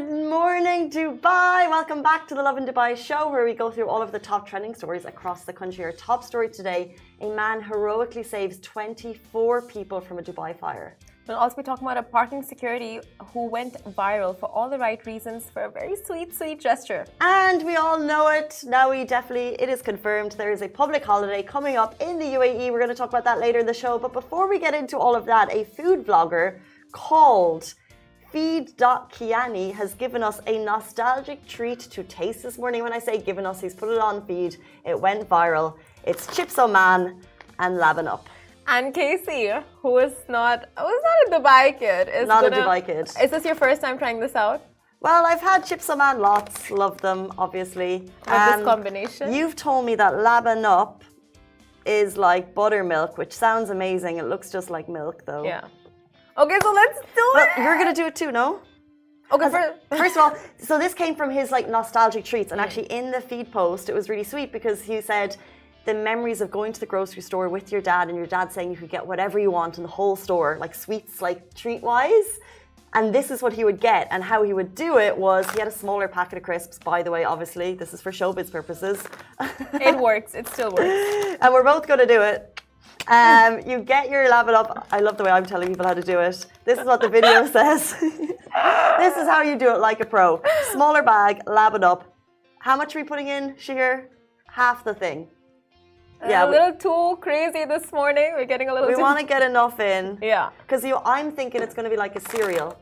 Good morning, Dubai. Welcome back to the Lovin Dubai show, where we go through all of the top trending stories across the country. Our top story today, a man heroically saves 24 people from a Dubai fire. We'll also be talking about a parking security who went viral for all the right reasons for a very sweet, sweet gesture. And we all know it. Now it is confirmed there is a public holiday coming up in the UAE. We're going to talk about that later in the show. But before we get into all of that, a food vlogger called Feed.Kiani has given us a nostalgic treat to taste this morning. When I say given us, he's put it on Feed. It went viral. It's Chips Oman and Lovin Up. And Casey, who is not a Dubai kid, is not a Dubai kid. Is this your first time trying this out? Well, I've had Chips Oman lots. Love them, obviously. This combination? You've told me that Lovin Up is like buttermilk, which sounds amazing. It looks just like milk, though. Yeah. Okay, so let's do it. You're gonna do it too, no? Okay, first of all, so this came from his like nostalgic treats, and actually in the Feed post, it was really sweet because he said the memories of going to the grocery store with your dad, and your dad saying you could get whatever you want in the whole store, like sweets, like treat-wise. And this is what he would get, and how he would do it was he had a smaller packet of crisps. By the way, obviously, this is for showbiz purposes. It works. It still works. And we're both going to do it. You get your Lovin Up. I love the way I'm telling people how to do it. This is what the video says. This is how you do it like a pro. Smaller bag, Lovin Up. How much are we putting in, Shahir? Half the thing. Yeah, a little too crazy this morning. We're getting a little We too... want to get enough in. Yeah. Because I'm thinking it's going to be like a cereal.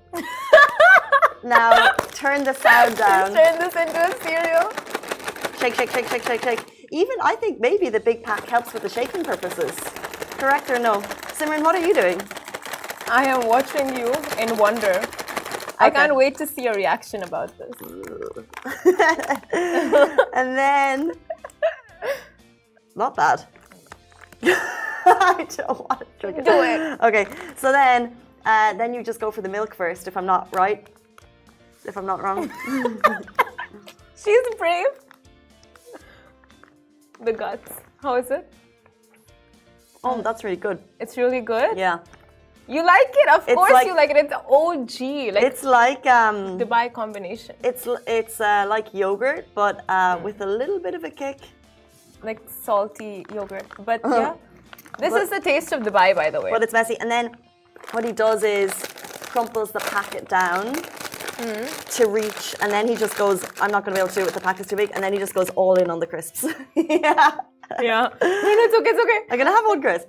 Now, turn the sound down. Turn this into a cereal. Shake, shake, shake, shake, shake, shake. Even, I think maybe the big pack helps with the shaking purposes. Correct or no? Simran, what are you doing? I am watching you in wonder. Okay. I can't wait to see your reaction about this. And then... Not bad. I don't want to drink it. Do it. Okay, so then you just go for the milk first, if I'm not right. If I'm not wrong. She's brave. The guts. How is it? Oh, that's really good. It's really good? Yeah. You like it? Of course you like it. It's OG. Like it's like... Dubai combination. It's like yogurt, but with a little bit of a kick. Like salty yogurt. But yeah, this is the taste of Dubai, by the way. But it's messy. And then what he does is crumples the packet down to reach, and then he just goes, I'm not going to be able to do it with the packet's too big, and then he just goes all in on the crisps. Yeah. Yeah. No, it's okay, it's okay. I'm going to have one crisp.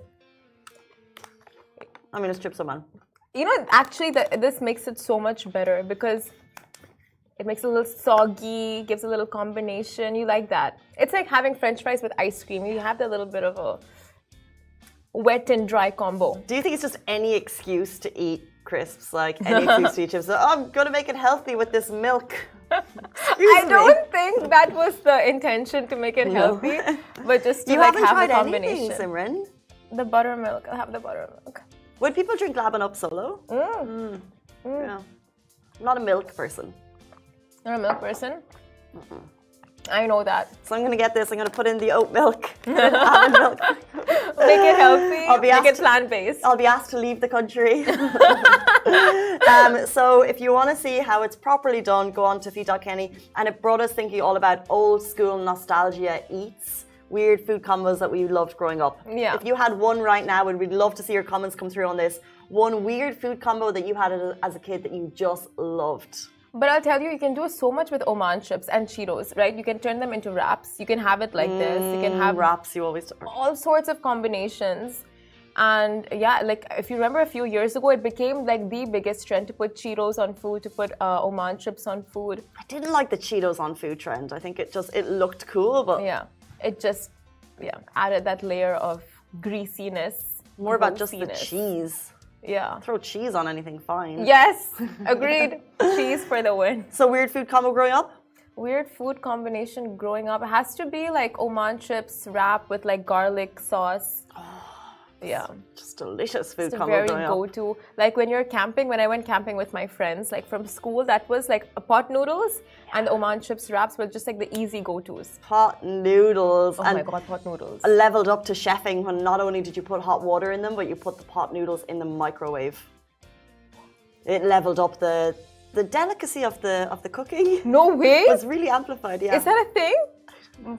I mean, it's Chips Oman. You know, actually, this makes it so much better because it makes it a little soggy, gives a little combination. You like that. It's like having French fries with ice cream. You have that little bit of a wet and dry combo. Do you think it's just any excuse to eat crisps? Like any excuse to eat chips? So, I'm going to make it healthy with this milk. I don't think that was the intention to make it healthy, but just to like have a combination. Anything, Simran? The buttermilk. I'll have the buttermilk. Would people drink Lovin Up solo? Yeah. I'm not a milk person. You're a milk person? I know that. So I'm going to get this. I'm going to put in the oat milk. Almond milk. Make it healthy. Make it plant-based. I'll be asked to leave the country. So if you want to see how it's properly done, go on to Feed.Kenny. And it brought us thinking all about old school nostalgia eats. Weird food combos that we loved growing up. Yeah. If you had one right now, we'd love to see your comments come through on this. One weird food combo that you had as a kid that you just loved. But I'll tell you, you can do so much with Oman chips and Cheetos, right? You can turn them into wraps. You can have it like this. You can have wraps. You always all sorts of combinations. And yeah, like if you remember a few years ago, it became like the biggest trend to put Cheetos on food, to put Oman chips on food. I didn't like the Cheetos on food trend. I think it looked cool, but yeah, it just added that layer of greasiness. More about just the cheese. Yeah. Throw cheese on anything, fine. Yes, agreed. Cheese for the win. So weird food combo growing up? Weird food combination growing up. It has to be like Oman chips wrapped with like garlic sauce. Yeah. Just delicious food it's combo very going go-to. Like when you're camping, when I went camping with my friends, like from school, that was like pot noodles and the Oman chips wraps were just like the easy go-tos. Pot noodles. Oh my God, pot noodles. Leveled up to chefing when not only did you put hot water in them, but you put the pot noodles in the microwave. It leveled up the the delicacy of the cooking. No way. Was really amplified. Yeah. Is that a thing?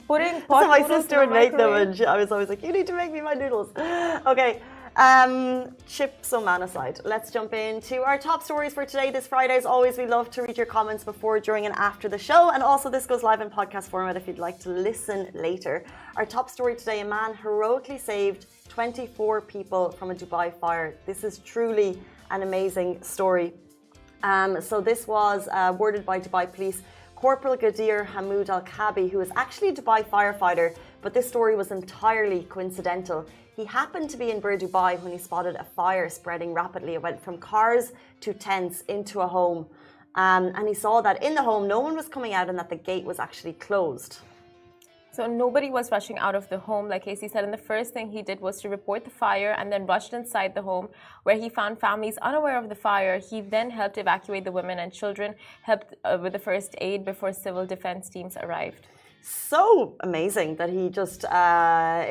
Putting pot So my noodles sister in the would make them, microwave? and I was always like, "You need to make me my noodles." Okay. Chips man aside, let's jump into our top stories for today. This Friday, as always, we love to read your comments before, during, and after the show. And also, this goes live in podcast format if you'd like to listen later. Our top story today: a man heroically saved 24 people from a Dubai fire. This is truly an amazing story. So this was worded by Dubai police. Corporal Gadir Hamoud Al-Kabi, who is actually a Dubai firefighter, but this story was entirely coincidental. He happened to be in Bur Dubai when he spotted a fire spreading rapidly. It went from cars to tents into a home. And he saw that in the home, no one was coming out and that the gate was actually closed. So nobody was rushing out of the home, like Casey said. And the first thing he did was to report the fire and then rushed inside the home where he found families unaware of the fire. He then helped evacuate the women and children, helped with the first aid before civil defense teams arrived. So amazing that he just,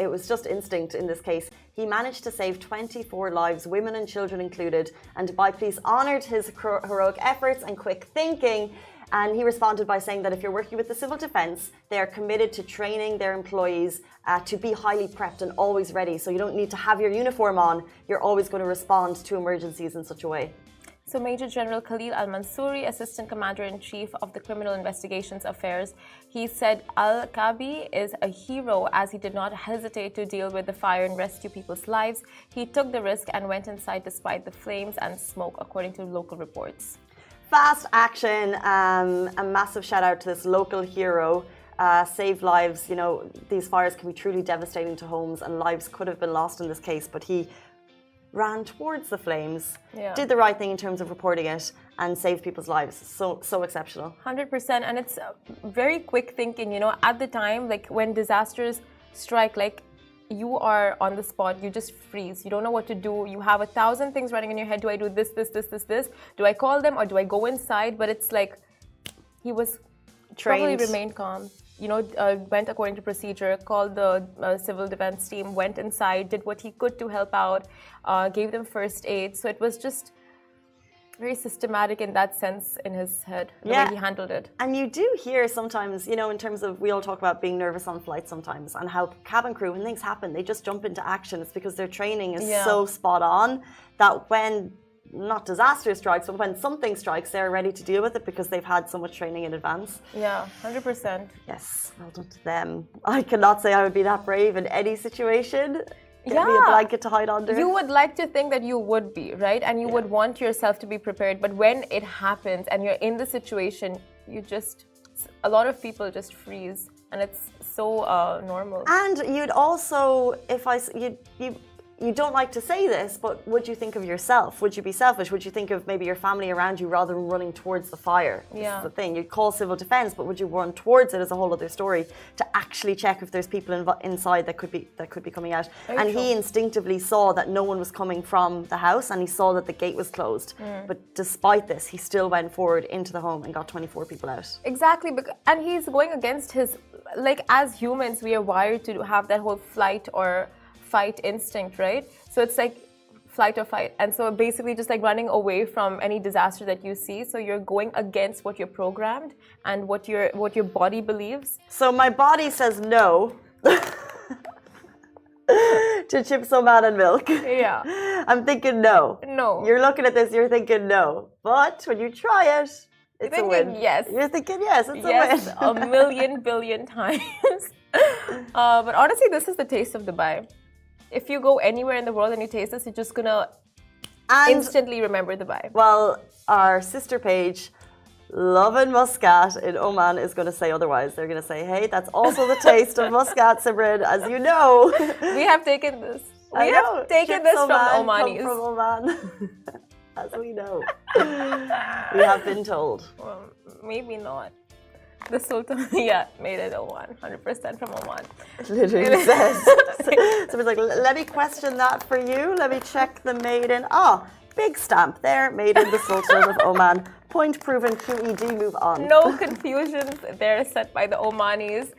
it was just instinct in this case. He managed to save 24 lives, women and children included, and Dubai police honoured his heroic efforts and quick thinking. And he responded by saying that if you're working with the civil defence, they are committed to training their employees to be highly prepped and always ready. So you don't need to have your uniform on. You're always going to respond to emergencies in such a way. So Major General Khalil Al-Mansouri, Assistant Commander-in-Chief of the Criminal Investigations Affairs, he said Al-Kabi is a hero as he did not hesitate to deal with the fire and rescue people's lives. He took the risk and went inside despite the flames and smoke, according to local reports. Fast action, a massive shout out to this local hero. Saved lives. You know, these fires can be truly devastating to homes and lives could have been lost in this case, but he ran towards the flames, did the right thing in terms of reporting it, and saved people's lives. So exceptional. 100%. And it's very quick thinking, you know, at the time, like when disasters strike, like you are on the spot, you just freeze. You don't know what to do. You have 1,000 things running in your head. Do I do this? Do I call them or do I go inside? But it's like he was trained. Probably remained calm. You know, went according to procedure, called the civil defense team, went inside, did what he could to help out, gave them first aid. So it was just very systematic in that sense in his head, the way he handled it. And you do hear sometimes, you know, in terms of, we all talk about being nervous on flights sometimes and how cabin crew, when things happen, they just jump into action. It's because their training is so spot on that when not disaster strikes, but when something strikes, they're ready to deal with it because they've had so much training in advance. Yeah, 100%. Yes, well done to them. I cannot say I would be that brave in any situation. Give me a blanket to hide under. You would like to think that you would be, right? And you would want yourself to be prepared. But when it happens and you're in the situation, you just, a lot of people just freeze. And it's so normal. And you'd also, you don't like to say this, but would you think of yourself? Would you be selfish? Would you think of maybe your family around you rather than running towards the fire? This is the thing. You'd call civil defense, but would you run towards it is a whole other story to actually check if there's people inside that could be coming out. And he instinctively saw that no one was coming from the house, and he saw that the gate was closed. But despite this, he still went forward into the home and got 24 people out. Exactly, and he's going against his, like, as humans, we are wired to have that whole flight or fight instinct, right? So it's like flight or fight. And so basically just like running away from any disaster that you see. So you're going against what you're programmed and what your body believes. So my body says no to chips, oman and milk. Yeah. I'm thinking no. No. You're looking at this, you're thinking no. But when you try it, it's a win. Yes. You're thinking yes, it's a win. 1,000,000,000 billion times. But honestly, this is the taste of Dubai. If you go anywhere in the world and you taste this, you're just gonna instantly remember Dubai. Well, our sister page, Lovin Muscat in Oman, is going to say otherwise. They're going to say, hey, that's also the taste of Muscat, Simran, as you know. We have taken this. We have taken this from Omanis. From Oman. As we know. We have been told. Well, maybe not. The Sultan, made it Oman, 100% from Oman. It literally says. So it's like, let me question that for you. Let me check the made in. Big stamp there, made in the Sultan of Oman. Point proven, QED, move on. No confusions there set by the Omanis.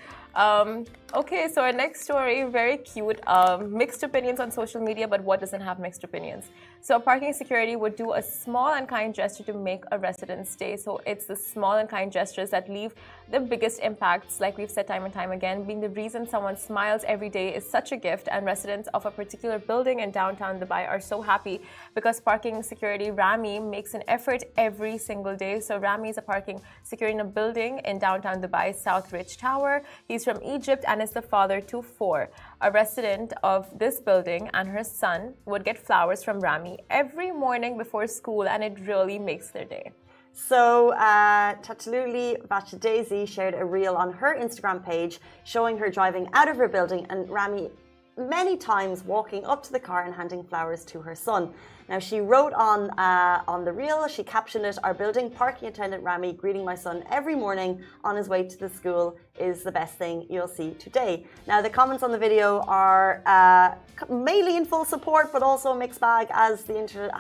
Okay, so our next story, very cute. Mixed opinions on social media, but what doesn't have mixed opinions? So parking security would do a small and kind gesture to make a resident stay. So it's the small and kind gestures that leave the biggest impacts, like we've said time and time again, being the reason someone smiles every day is such a gift, and residents of a particular building in downtown Dubai are so happy because parking security Rami makes an effort every single day. So Rami is a parking security in a building in downtown Dubai, South Ridge Tower. He's from Egypt and is the father to 4. A resident of this building and her son would get flowers from Rami every morning before school, and it really makes their day. So, Tataluli Daisy shared a reel on her Instagram page showing her driving out of her building and Rami many times walking up to the car and handing flowers to her son. Now, she wrote on the reel, she captioned it, "Our building parking attendant Rami greeting my son every morning on his way to the school is the best thing you'll see today." Now, the comments on the video are mainly in full support, but also a mixed bag, as the internet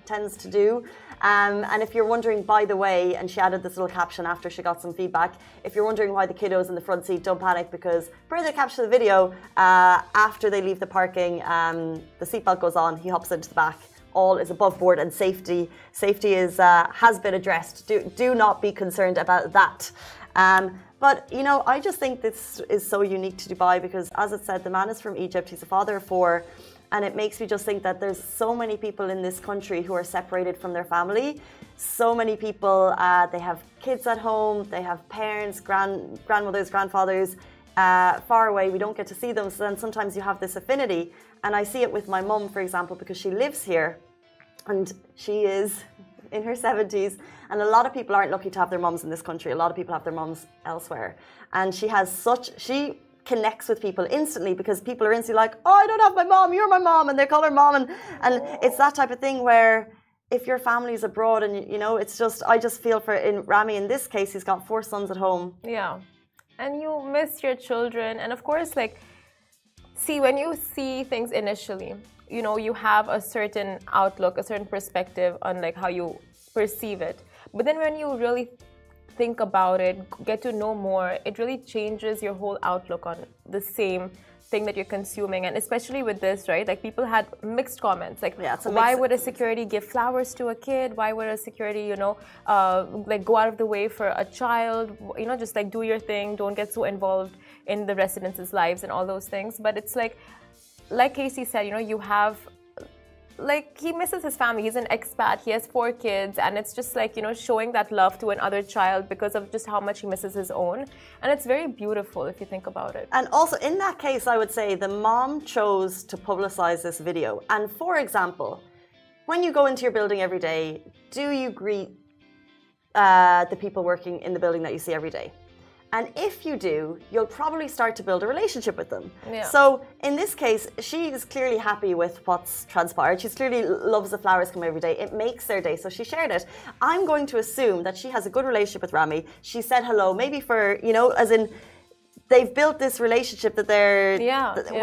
tends to do. And if you're wondering, by the way, and she added this little caption after she got some feedback, if you're wondering why the kiddos in the front seat, don't panic, because per the caption of the video, after they leave the parking, the seatbelt goes on, he hops into the back. All is above board, and safety is has been addressed. Do not be concerned about that. But you know, I just think this is so unique to Dubai because, as it said, the man is from Egypt. He's a father of 4, and it makes me just think that there's so many people in this country who are separated from their family. So many people, they have kids at home, they have parents, grandmothers, grandfathers far away. We don't get to see them, so then sometimes you have this affinity. And I see it with my mum, for example, because she lives here. And she is in her 70s, and a lot of people aren't lucky to have their mums in this country. A lot of people have their mums elsewhere. And she connects with people instantly because people are instantly like, "Oh, I don't have my mom, you're my mom," and they call her mom. And it's that type of thing where if your family is abroad and, you know, it's just, I just feel for, in Rami, in this case, he's got 4 sons at home. Yeah. And you miss your children. And of course, like, see, when you see things initially, you know, you have a certain outlook, a certain perspective on like how you perceive it. But then when you really think about it, get to know more, it really changes your whole outlook on the same thing that you're consuming. And especially with this, right? Like, people had mixed comments. Like, why would a security give flowers to a kid? Why would a security, you know, like go out of the way for a child? You know, just like do your thing. Don't get so involved in the residents' lives and all those things. But it's like Casey said, you know, you have, like, he misses his family. He's an expat. He has 4 kids. And it's just like, you know, showing that love to another child because of just how much he misses his own. And it's very beautiful if you think about it. And also, in that case, I would say the mom chose to publicize this video. And for example, when you go into your building every day, do you greet the people working in the building that you see every day? And if you do, you'll probably start to build a relationship with them. Yeah. So in this case, she is clearly happy with what's transpired. She clearly loves the flowers come every day. It makes their day, so she shared it. I'm going to assume that she has a good relationship with Rami. She said hello, maybe for, you know, as in, they've built this relationship that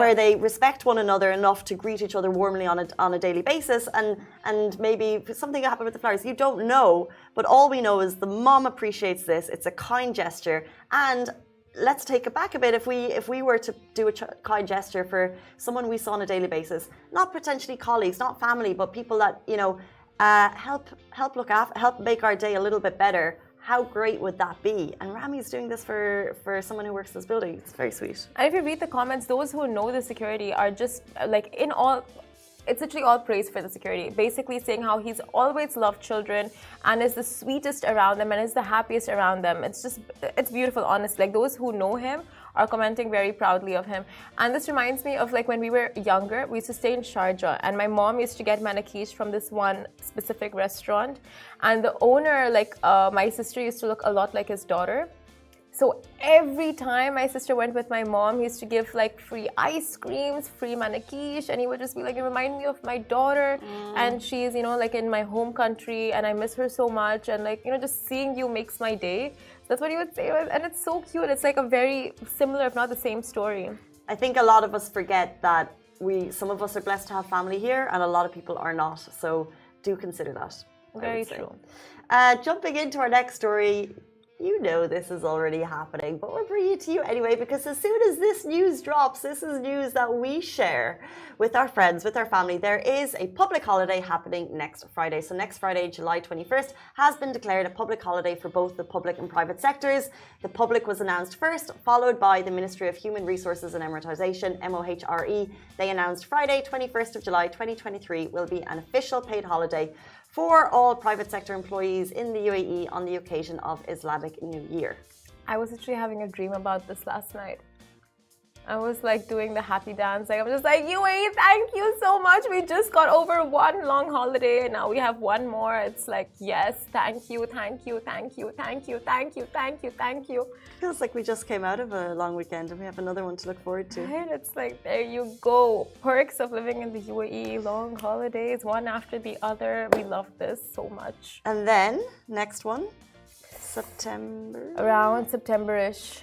where they respect one another enough to greet each other warmly on a daily basis, and maybe something happened with the flowers. You don't know, but all we know is the mom appreciates this. It's a kind gesture, and let's take it back a bit. If we were to do a kind gesture for someone we saw on a daily basis, not potentially colleagues, not family, but people that, you know, help make our day a little bit better. How great would that be? And Rami's doing this for someone who works in this building. It's very sweet. And if you read the comments, those who know the security are just like, in all, it's literally all praise for the security. Basically saying how he's always loved children and is the sweetest around them and is the happiest around them. It's beautiful, honestly. Like, those who know him are commenting very proudly of him. And this reminds me of like when we were younger, we used to stay in Sharjah, and my mom used to get manakish from this one specific restaurant. And the owner, like my sister, used to look a lot like his daughter. So every time my sister went with my mom, he used to give like free ice creams, free manakish, and he would just be like, "You remind me of my daughter, and she's, you know, like in my home country, and I miss her so much, and like, you know, just seeing you makes my day." That's what he would say, and it's so cute. It's like a very similar, if not the same story. I think a lot of us forget that some of us are blessed to have family here, and a lot of people are not. So do consider that. Very true. Jumping into our next story, You know this is already happening, but we're bringing it to you anyway because as soon as this news drops, this is news that we share with our friends, with our family. There is a public holiday happening next Friday. So next Friday, July 21st, has been declared a public holiday for both the public and private sectors. The public was announced first, followed by the Ministry of Human Resources and Emiratization, MOHRE. They announced Friday, 21st of July 2023 will be an official paid holiday for all private sector employees in the UAE on the occasion of Islamic New Year. I was actually having a dream about this last night. I was like doing the happy dance. Like, I'm just like, UAE, thank you so much. We just got over one long holiday and now we have one more. It's like, yes, thank you, thank you, thank you, thank you, thank you, thank you, thank you. Feels like we just came out of a long weekend and we have another one to look forward to. Right? It's like, there you go. Perks of living in the UAE, long holidays, one after the other. We love this so much. And then, next one, September. Around September-ish.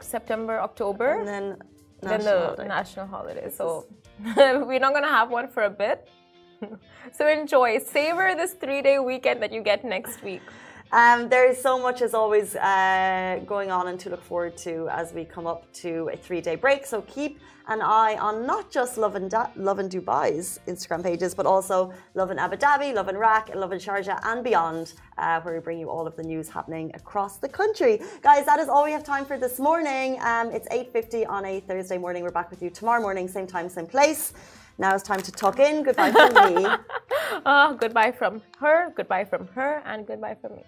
September, October. And then national holiday. So we're not gonna have one for a bit. So enjoy, savor this 3-day weekend that you get next week. There is so much as always going on and to look forward to as we come up to a 3-day break. So keep an eye on not just Lovin Dubai's Instagram pages, but also Lovin Abu Dhabi, Lovin Iraq, Lovin Sharjah and beyond, where we bring you all of the news happening across the country. Guys, that is all we have time for this morning. It's 8:50 on a Thursday morning. We're back with you tomorrow morning, same time, same place. Now it's time to tuck in. Goodbye from me. Goodbye from her, and goodbye from me.